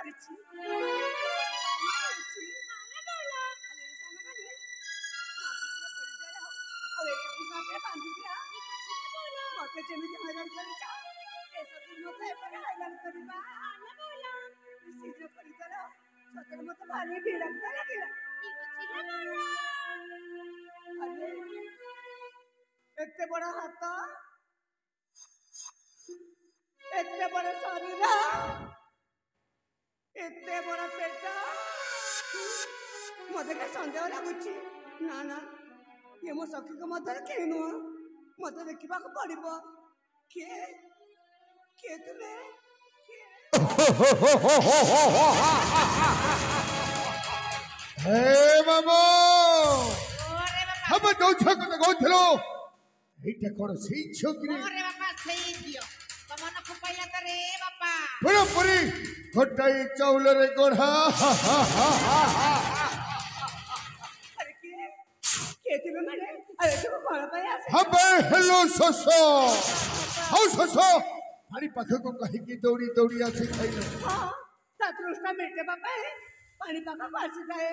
କରିଛି ମତେ ଯେମିତି ହଇରାଣ କରିଛ ଏସବୁ ମତେ ଏପଟେ ହଇରାଣ କରିବା ଶୀଘ୍ର କରିଦେଲ ସତରେ ମତେ ଭାରି ବିରକ୍ତ ଲାଗିଲା ଏତେ ବଡ ହାତ ଏତେ ବଡ ଶରୀର ଏତେ ବଡ ପେଟ ମତେ କାହିଁ ସନ୍ଦେହ ଲାଗୁଛି ନା ନା ଇଏ ମୋ ସଖୀଙ୍କ ମଧ୍ୟରେ କେହି ନୁହଁ ମତେ ଦେଖିବାକୁ ପଡିବ କିଏ କିଏ ତୁମେ हे बाबा हम दो छक तो गोथलो एटा कोन सही छोकरी अरे बापा सही दियो तमन को पाइला त रे बापा पूरा पूरी घटाई चावल रे गोढ़ा अरे के तुमे माने अरे तू कोन पाई आसे हम हेलो ससो हाउ ससो हरी पाख को कहि की दौड़ी दौड़ी आसे खाइलो हां ता तृष्णा मिटे बापा पानी पाख को आसे जाए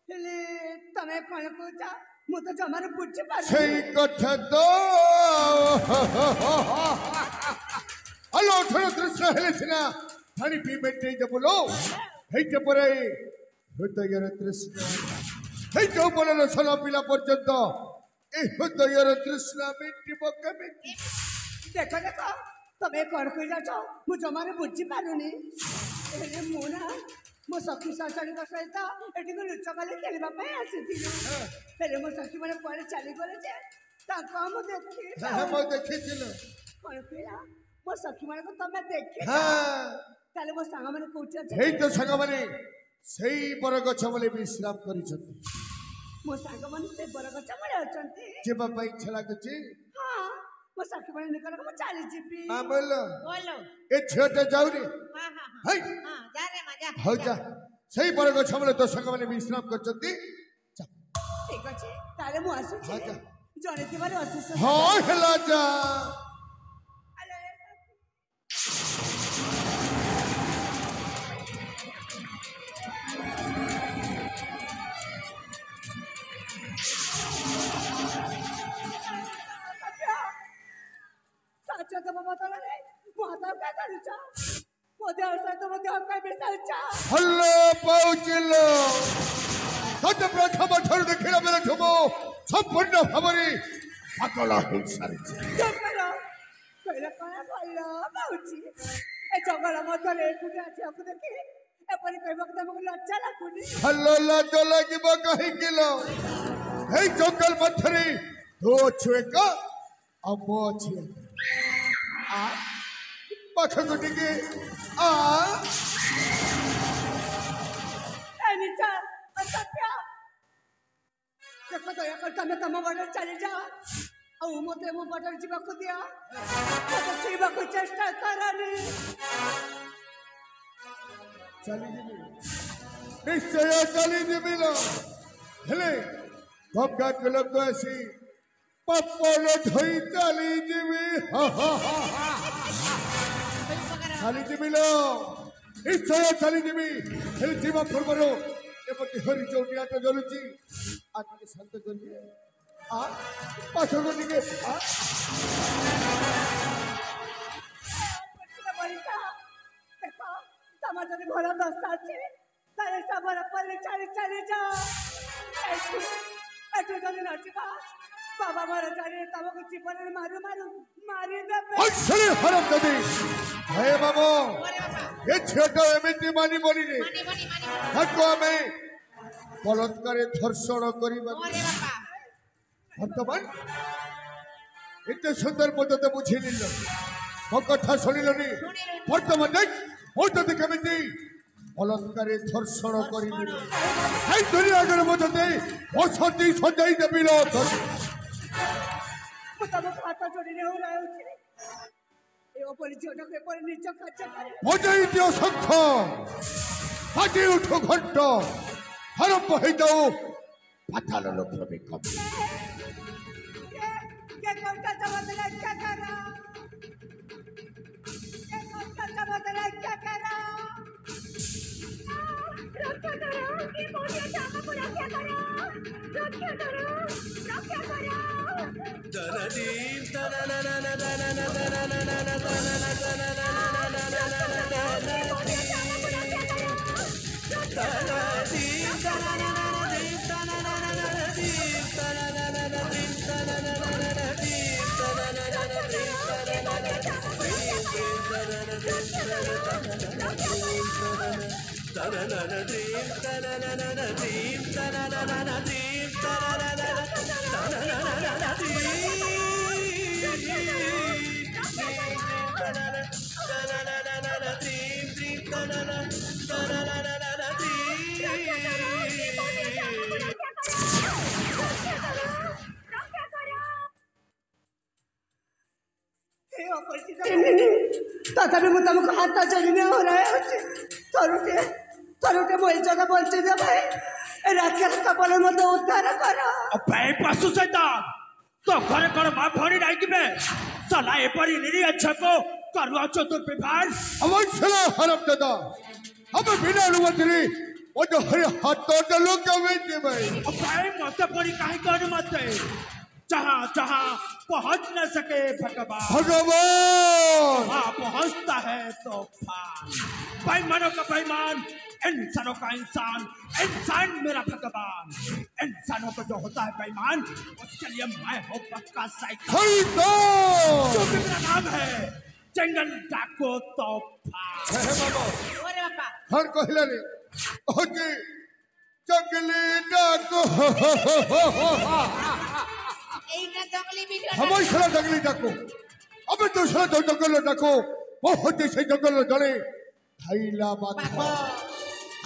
हेले तमे कोन कोचा मु तो जमार बुझी पार सही कथा तो हेलो थोड़ा दृश्य हेले सिना पानी पी बैठे जे बोलो हेटे परे हृदयर तृष्णा हे जो बोलो सला पिला पर्यंत ए हृदयर तृष्णा मिटिबो केमिति देखो देखो तमे कोन को जाचो मु जमार बुझी पारुनी हेले मु ना मो सखी सचड़ी सहित एटी को लुच गले खेलवा पे आसीथिलु हेले मो सखी माने कुआडे चली गले जे ताको हम देखि हम देखिथिलु कोन पिला मो सखी माने को तमे देखि हां ताले मो संग माने कोठी अछि हेई तो संग माने सेई पर गछ मले विश्राम करिसथि मो संग माने से बर गछ मले अछंती जेबा पई इच्छा लागुची हां मो सखी माने निकल को चली जीपी हां बोलो बोलो ए छेटे जाउरी हां हां हेई हां जा रे मजा हो जा सेई पर गछ मले तो संग माने विश्राम करचंती जा ठीक अछि ताले मो आसु हां जा जणे तिबार अशिष हां हेला जा अरे साचा तो बाबा तो रे माता का करूचा मोदे असा तो मोदे काय बेसालचा हल्लो पहुंचलो सत प्रथम थर देखिला मेरे ठमो संपूर्ण भाबरी सकल हिंसारी चुप करो कहला करा भलो बाउची ए जंगल मधरे एकुटे आछि आपको देखि एपरि कहबो कि तुमको लज्जा लागुनी हल्लो लाज लागिबो कहि किलो हे जंगल मथरी दो छुएका अम्बो छी आ पाख गुटी के आ ए नीचा सत्या देखो दया कर तमे तम बड़े चली जा औ मते मो बड़े जीवा को दिया मते जीवा को चेष्टा करनी चली जिबी निश्चय चली जिबिलो हेले गंगा कलक को आसी पप्पल धई चली जिबी चली जिबिलो निश्चय चली जिबी हेले जीवा फरबरो एपति हरि चौटिया तो जरुची आज के शांत करिए आ पाछो के आ बड़ीटा देखो तमा जदी भरा दस्ता अछि तारे सबर पर चली चली जा एठो जदी नचिबा बाबा मार जाने तमको जीवन मारू मारू मारी देबे हसले हरम ददी हे बाबू अरे बापा ये छेटा एमिति मानी बोली रे मानी मानी मानी हको में बलात्कारे धर्षण करिबा अरे बापा वर्तमान इतने सुंदर पद्धति बुझी निल मो कथा शुणिलनि वर्तमान देख पद्धति केमिति बलात्कारे धर्षण करिबि हे दुनिया अगर मते औषधि सजाई देबिलो तम हाथ जोड़ी हो रहा है ए ओपरी झोटा के पर नीचे खच्चा करे बजाई दियो शंख हाथी उठो घंट हर बहि जाओ पाताल लोक में कम के कोटा चमतला क्या करा के कोटा चमतला क्या करा हे अपरिचित तथापि ମୁଁ ତମକୁ ହାତ ଯୋଡ଼ିକି ହରାଇ ଅଛି ଥରୁଟେ ମୋ ଇଜ୍ଜତ ବଞ୍ଚେଇ ଦେ ଭାଇ ରାକ୍ଷସ କବଳ ମୋତେ ଉଦ୍ଧାର କର अबे पशु शैतान तो घरे कर मां भणी नहीं कि बे साला एपरी निरी अच्छा को करुआ चतुर्विभाग अवश्य हरम दादा अब बिना अनुमति वो जो हरे हाथों के लोग क्या बेचते भाई अबे मत पड़ी काहे कर मत जहां जहां पहुंच न सके भगवान हाँ पहुंचता है तो बेईमानों का बेईमान इंसानों का इंसान मेरा भगवान इंसानों को जो होता है बेईमान उसके लिए मैं हूँ पक्का साइकिल जो कि मेरा नाम है जंगल डाको तूफान ओरे बापा हर कहला रे ओके जंगली डाको এইটা জঙ্গলি ভিডিও हमेशा जंगली डाको अबे दूसरा जो जंगल डाको वो होते से जंगल जड़े थैला बात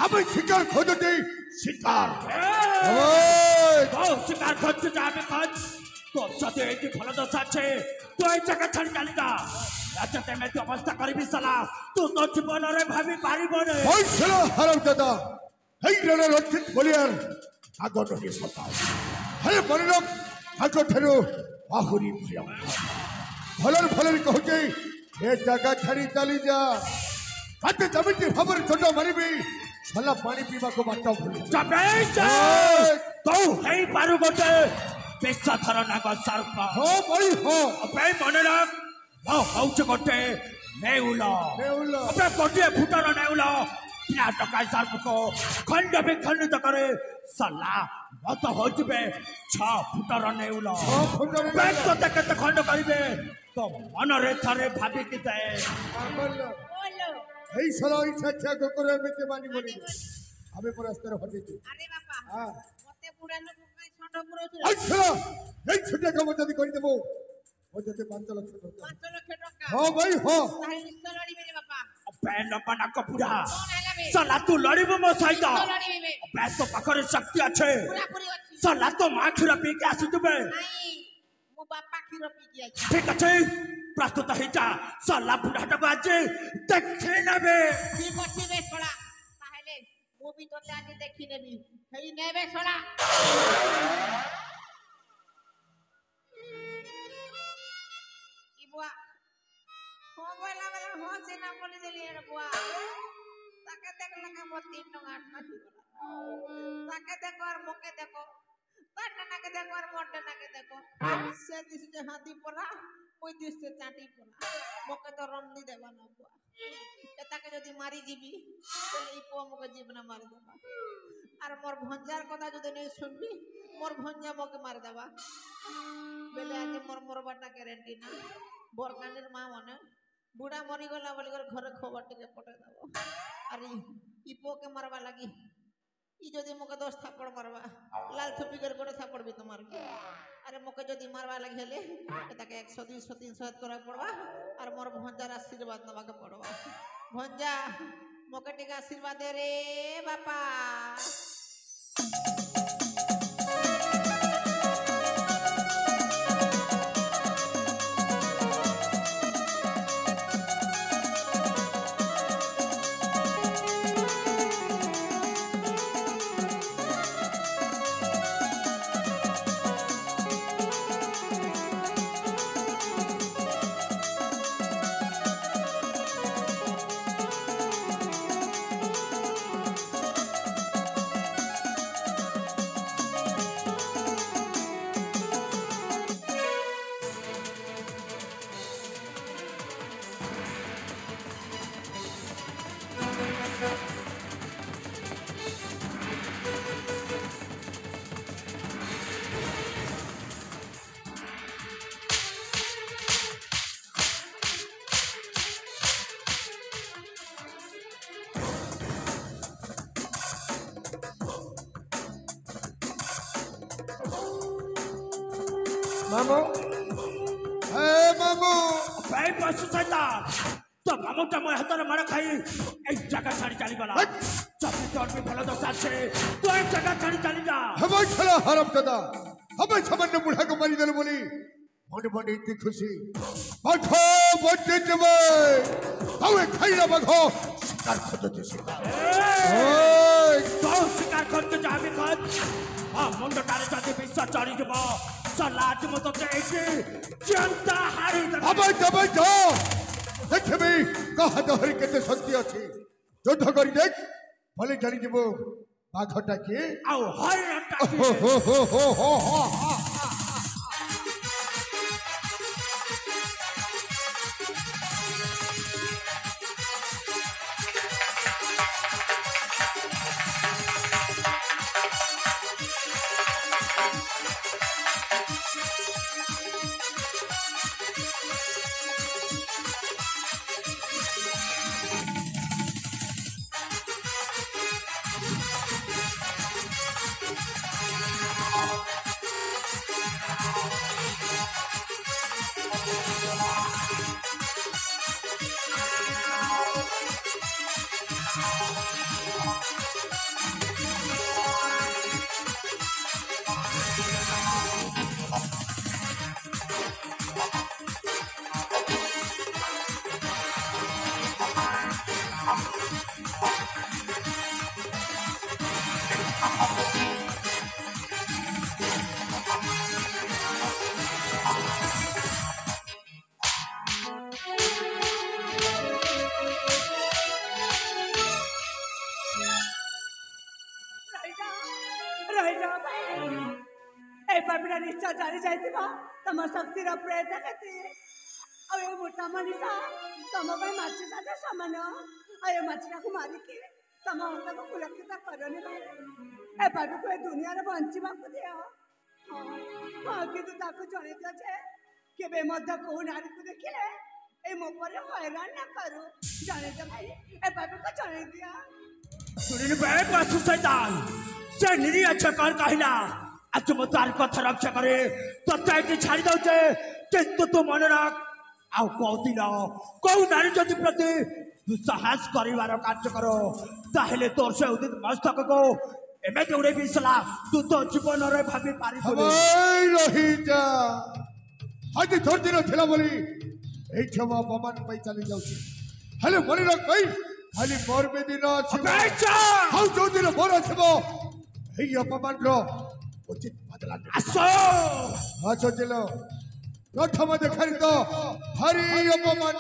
हमें शिकार खोजते शिकार शिकार खोज जाबे खोज तो सते एटी फल दशा छे तो ए जगह छन कालिका राजते में तो अवस्था करबी सला तू तो जीवन रे भाबी पारिबो रे हमेशा हरम दादा हे रे रक्षित बोलियार आगो नदी सता हे परिलोक आगो ठरो आहुरी भयंकर फलर कहते ये जगह छड़ी चली जा कते जमीन खबर छोटो मरिबी साला पानी पीवा को बाटा भूल जाबे तो हे पारु गोटे बेसाधर नाग सर्प हो भाई हो अबे मने रख वो हौच गोटे नेउला अबे गोटे फुटर नेउला पिया टका सर्प को खंड विखंडित करे साला मत हो जबे 6 फुटर नेउला बैक तो तक खंड करिबे तो मन रे थारे भाबी किते बोलो এই সালা ইচ্ছা को করে মেতে মানি বলি আমি পরস্পর হটিছি আরে বাপা হ্যাঁ মতে বুড়া লোক কাই ছোট পুরো আচ্ছা এই ছোট কাম যদি করি দেব ও যদি 5 লাখ টাকা 5 লক্ষ টাকা হ্যাঁ ভাই হ্যাঁ তাহলে নিশ্চয় লড়িবে রে বাপা अबे लपना को पूरा কোন হেলাবে साला तू लड़िबो मो सहित লড়িবে अबे तो पाखरे शक्ति अच्छे পুরা পুরি ଅଛି साला तो मां खीर पी के आसुतबे নাই মো বাপা ক্ষীর পিকি আইছি ठीक अच्छे प्रस्तुत हिजा साला बुढ़ाटा बाजे देखे नबे ঠিক আছে বে ছড়া তাহলে মো বি তোতে আজ দেখি নেবি হেই নেবে ছড়া ইবুয়া হো বলা বলা হো সে না বলি দিলি রে বুয়া তাকে দেখলা কা মো 3 টাকা 8 মাটি তাকে দেখো আর মোকে দেখো তার নানাকে দেখো আর মোর নানাকে দেখো সে দিছে যে হাতি পরা ওই দিছে চাটি পরা মোকে তো রমনি দেবা না বুয়া এটাকে যদি মারি যাবি তাহলে এই পো মোকে জীবন মারি দেবা আর মোর ভঞ্জার কথা যদি নেই শুনবি মোর ভঞ্জা মোকে মারি দেবা বেলে আজ মোর মরবাটা গ্যারান্টি না বরকানের মা মনে বুড়া মরি গলা বলি করে ঘরে খবর টিকে পটে দেব আর ই পোকে মারবা লাগি ই যদি মোকে 10 থাপড় মারবা লাল থপি করে গোটে থাপড় বি তোমার আরে মোকে যদি মারবা লাগি হলে এটাকে 100 200 300 করা পড়বা আর মোর ভঞ্জার আশীর্বাদ নেবাকে পড়বা ভঞ্জা মোকে টিকে আশীর্বাদ দে রে বাপা ମାମୁ ହେ ମାମୁ ଭାଇ ପଶୁ ଶୈତାନ ତ ମାମୁଟା ମୋ ହାତରେ ମାଡ଼ ଖାଇ ଏଇ ଜାଗା ଛାଡ଼ି ଚାଲିଗଲା ଯଦି ତୋର ବି ଭଲ ଦଶା ଅଛି ତୁ ଏଇ ଜାଗା ଛାଡ଼ି ଚାଲିଯା ହବ ଛଲା ହରମ ଦାଦା ହବ ସାମାନ୍ୟ ବୁଢ଼ାକୁ ମାରିଦେଲୁ ବୋଲି ମନେ ମନେ ଏତେ ଖୁସି ବାଘ ବଞ୍ଚି ଯିବେ ଆଉ ଏ ଖାଇଲା ବାଘ ଶିକାର ଖୋଜୁଛି ଶିକାର ତୁ ଶିକାର କରୁଛୁ ଯାହା ବି ଖୋଜ ମୁଣ୍ଡଟାରେ ଯଦି ବିଷ ଚଢ଼ିଯିବ ସଲା ଆଜି ମୁଁ ତୋତେ ଏଇଠି ଚିନ୍ତା ହାରିଦେବି ହବ ଦେବେ ଯ ଦେଖିବି କାହା ଦେହରେ କେତେ ଶକ୍ତି ଅଛି ଯୁଦ୍ଧ କରି ଦେଖ ଭଲେ ଜାଣିଯିବୁ ବାଘଟା କିଏ ଆଉ ହରିଣଟା ନିଶ୍ଚୟ ଜାଣି ଯାଇଥିବ ତମ ଶକ୍ତିର ପ୍ରୟୋଗ କେତେ ଆଉ ଏ ମୋଟା ମଣିଷ ତମ ପାଇଁ ମାଛ ସାଥେ ସମାନ ଆଉ ଏ ମାଛଟାକୁ ମାରିକି ତମ ହସ୍ତକୁ ସୁରକ୍ଷିତ କରନି ଏ ବାବୁକୁ ଏ ଦୁନିଆରେ ବଞ୍ଚିବାକୁ ଦିଅ ହଁ କିନ୍ତୁ ତାକୁ ଜଣେଇଦିଅ ଯେ କେବେ ମଧ୍ୟ କୋଉ ନାରୀକୁ ଦେଖିଲେ ଏ ମୋ ପରେ ହଇରାଣ ନ କରୁ ଜଣେଇଦିଅ ଭାଇ ଏ ବାବୁକୁ ଜଣେଇ ଦିଅ ଶୁଣିଲି ବେଳେ ପଶୁ ଶୈତାନ ସେ ନିରୀହ ଛକର କହିଲା आज मैं तार कथा रक्षा करे तोते एटी छाड़ी दउचे किंतु तू मन रख आउ कहतिल कौ नारी जति प्रति दुस्साहस करिवार कार्य करो ताहेले तोर से उदित मस्तक को एमे जोड़े बिसला तू तो जीवन रे भाबी पारि रही जा आज थोर दिन थिला बोली ए क्षमा पवन पई चली जाउची हेले मरि रख भाई खाली मोर बे दिन अछि हाउ जो दिन मोर अछबो ए अपमान रो उचित बदला आसो चलो प्रथम देखारी तो भारी अपमान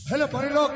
हेले मरि लोग